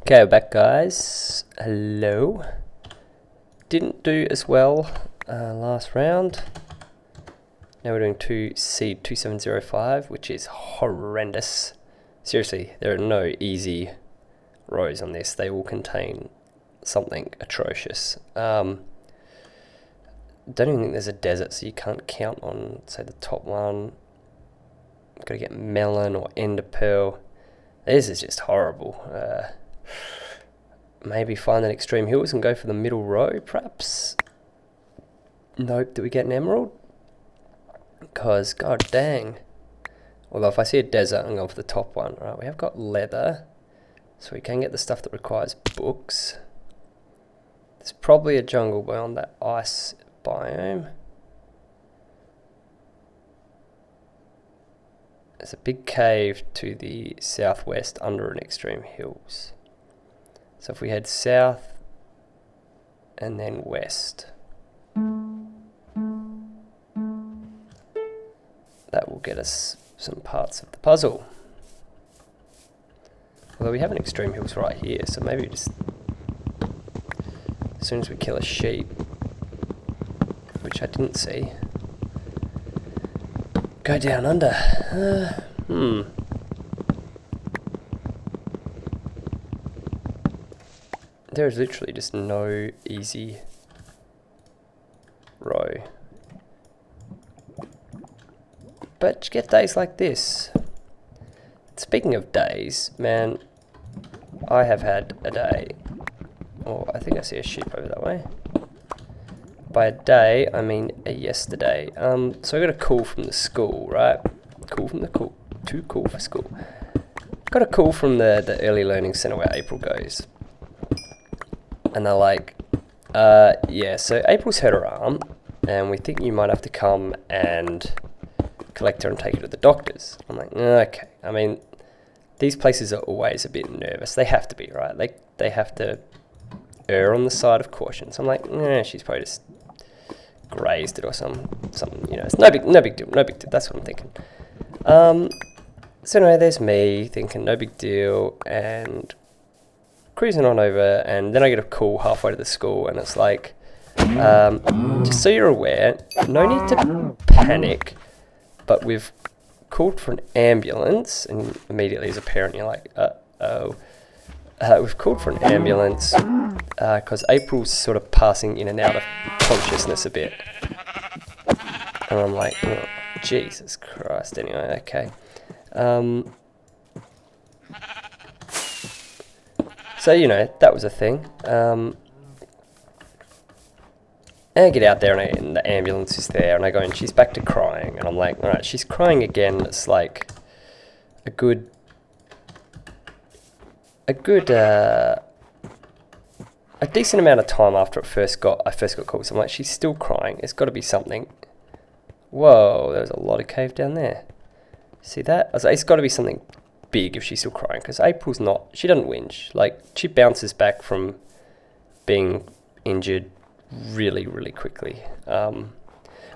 Okay, we're back, guys. Hello. Didn't do as well last round. Now we're doing seed 2705, which is horrendous. Seriously, there are no easy rows on this. They all contain something atrocious. Don't even think there's a desert, so you can't count on, say, the top one. Got to get melon or ender pearl. This is just horrible. Maybe find that extreme hills and go for the middle row, perhaps. Nope, do we get an emerald? Because, god dang. Although if I see a desert, I'm going for the top one. Right, we have got leather, so we can get the stuff that requires books. There's probably a jungle beyond that ice biome. There's a big cave to the southwest under an extreme hills. So if we head south and then west, that will get us some parts of the puzzle. Although we have an extreme hills right here, so maybe just as soon as we kill a sheep, which I didn't see, go down under. There is literally just no easy row. But you get days like this. Speaking of days, man, I have had a day. Oh, I think I see a sheep over that way. By a day, I mean a yesterday. So I got a call from the school, right? Call from the school. Too cool for school. Got a call from the early learning centre where April goes. And they're like, yeah, so April's hurt her arm, and we think you might have to come and collect her and take her to the doctors. I'm like, okay. I mean, these places are always a bit nervous. They have to be, right? They have to err on the side of caution. So I'm like, she's probably just grazed it or something, you know. It's no big deal. That's what I'm thinking. So anyway, there's me thinking no big deal and cruising on over, and then I get a call halfway to the school, and it's like, just so you're aware, no need to panic, but we've called for an ambulance. And immediately as a parent you're like, we've called for an ambulance because April's sort of passing in and out of consciousness a bit. And I'm like, oh, Jesus Christ. Anyway, okay. So, you know, that was a thing. And I get out there, and the ambulance is there, and I go, and she's back to crying. And I'm like, all right, she's crying again. It's like a decent amount of time after I first got called. So I'm like, she's still crying. It's got to be something. Whoa, there's a lot of cave down there. See that? I was like, it's got to be something big if she's still crying, because April's not. She doesn't whinge. Like, she bounces back from being injured really, really quickly,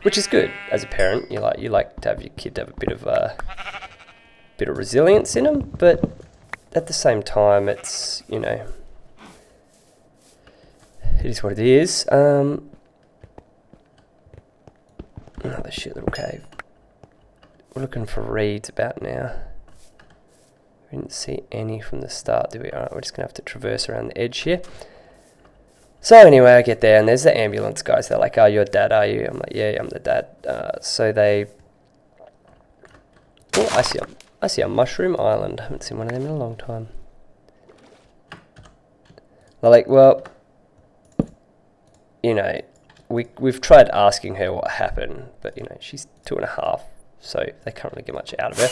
which is good as a parent. You like to have your kid have a bit of resilience in them, but at the same time, it's, you know, it is what it is. Another shit little cave. We're looking for reeds about now. We didn't see any from the start, do we? Alright, we're just going to have to traverse around the edge here. So anyway, I get there, and there's the ambulance guys. They're like, oh, you're dad, are you? I'm like, yeah, I'm the dad. So they... Oh, I see a mushroom island. I haven't seen one of them in a long time. They're like, well, you know, we've tried asking her what happened, but, you know, she's 2.5, so they can't really get much out of her.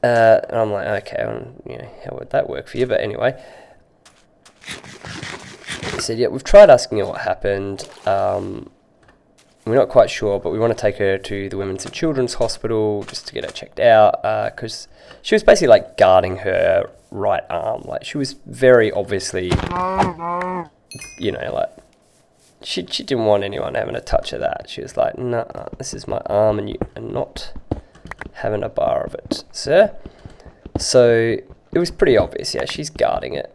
And I'm like, okay, you know, how would that work for you? But anyway, He said, yeah, we've tried asking her what happened. We're not quite sure, but we want to take her to the Women's and Children's Hospital just to get her checked out, because she was basically like guarding her right arm. Like, she was very obviously, you know, like, she didn't want anyone having a touch of that. She was like, nah, this is my arm and you are not having a bar of it, sir. So it was pretty obvious, yeah, she's guarding it.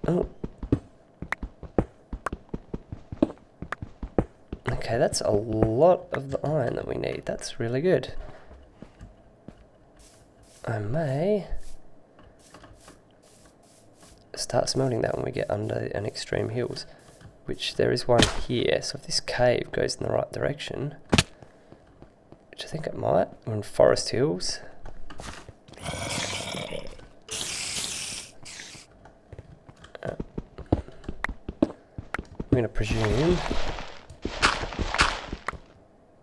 Oh. Okay, that's a lot of the iron that we need. That's really good. I may start smelting that when we get under an Extreme Hills, which there is one here. So if this cave goes in the right direction, which I think it might, we're in Forest Hills. I'm going to presume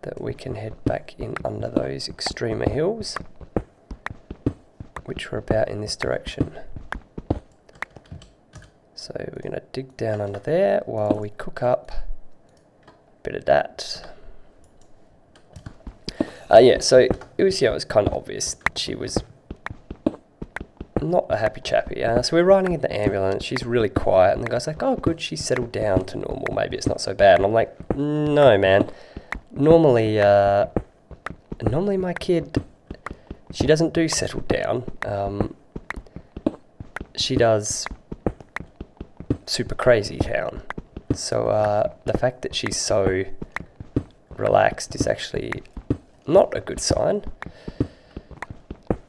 that we can head back in under those extremer hills, which were about in this direction. So we're going to dig down under there while we cook up a bit of that. Yeah, so it was kind of obvious she was not a happy chappy. So we're riding in the ambulance, she's really quiet, and the guy's like, oh good, she's settled down to normal, maybe it's not so bad. And I'm like, no man, normally my kid, she doesn't do settle down, she does super crazy town. So the fact that she's so relaxed is actually not a good sign.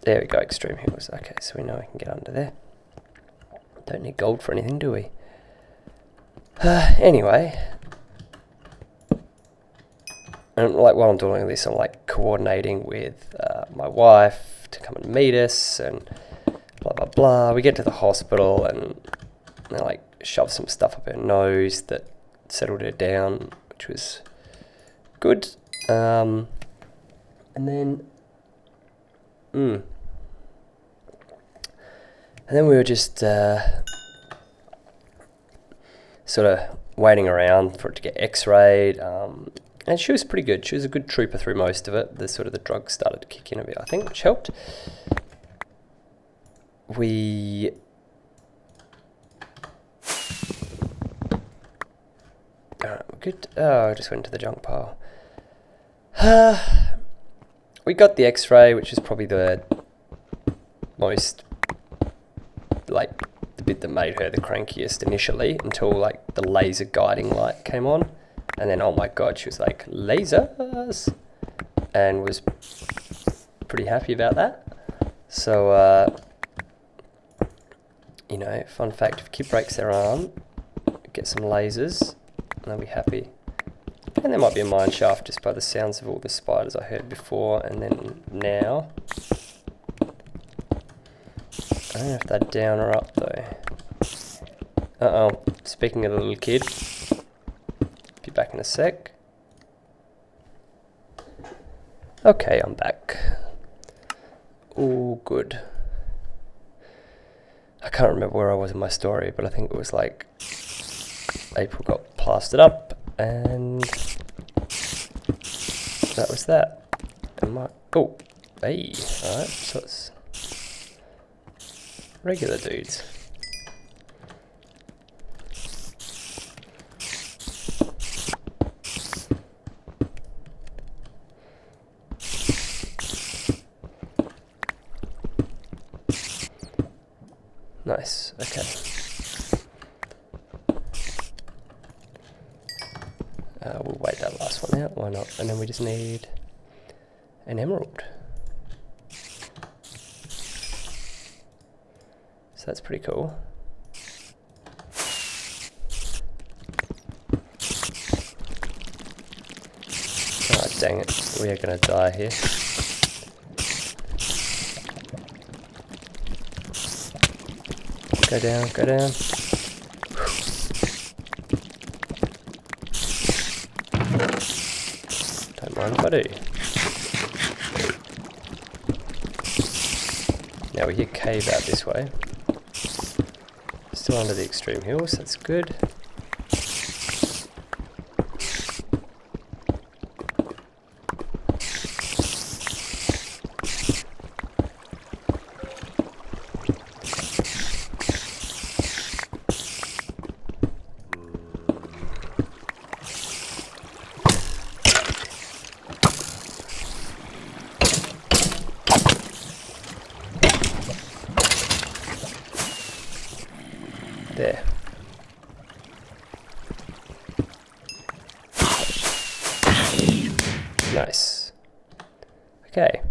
There we go, Extreme Hills. Okay, so we know we can get under there. Don't need gold for anything, do we? Anyway, and like while I'm doing this, I'm like coordinating with my wife to come and meet us, and blah blah blah. We get to the hospital, and they like shove some stuff up her nose that settled her down, which was good. And then, and then we were just sort of waiting around for it to get x-rayed, and she was pretty good. She was a good trooper through most of it. The drugs started to kick in a bit, I think, which helped. We good. Oh, I just went to the junk pile. We got the x-ray, which is probably the most, like, the bit that made her the crankiest initially, until like the laser guiding light came on, and then oh my god, she was like, lasers, and was pretty happy about that. So you know, fun fact, if a kid breaks their arm, get some lasers and they'll be happy. And there might be a mine shaft just by the sounds of all the spiders I heard before and then now. I don't know if they're down or up though. Uh-oh, speaking of the little kid, be back in a sec. Okay, I'm back. All good. I can't remember where I was in my story, but I think it was like April got plastered up and that was that. And my, oh, hey, alright, so it's regular dudes. Nice, okay. We'll wait that last one out, why not? And then we just need an emerald. So that's pretty cool. Oh, dang it, we are gonna die here. Go down, go down. Don't mind if I do. Now we hear cave out this way. Still under the extreme hills, that's good. There. Nice. Okay.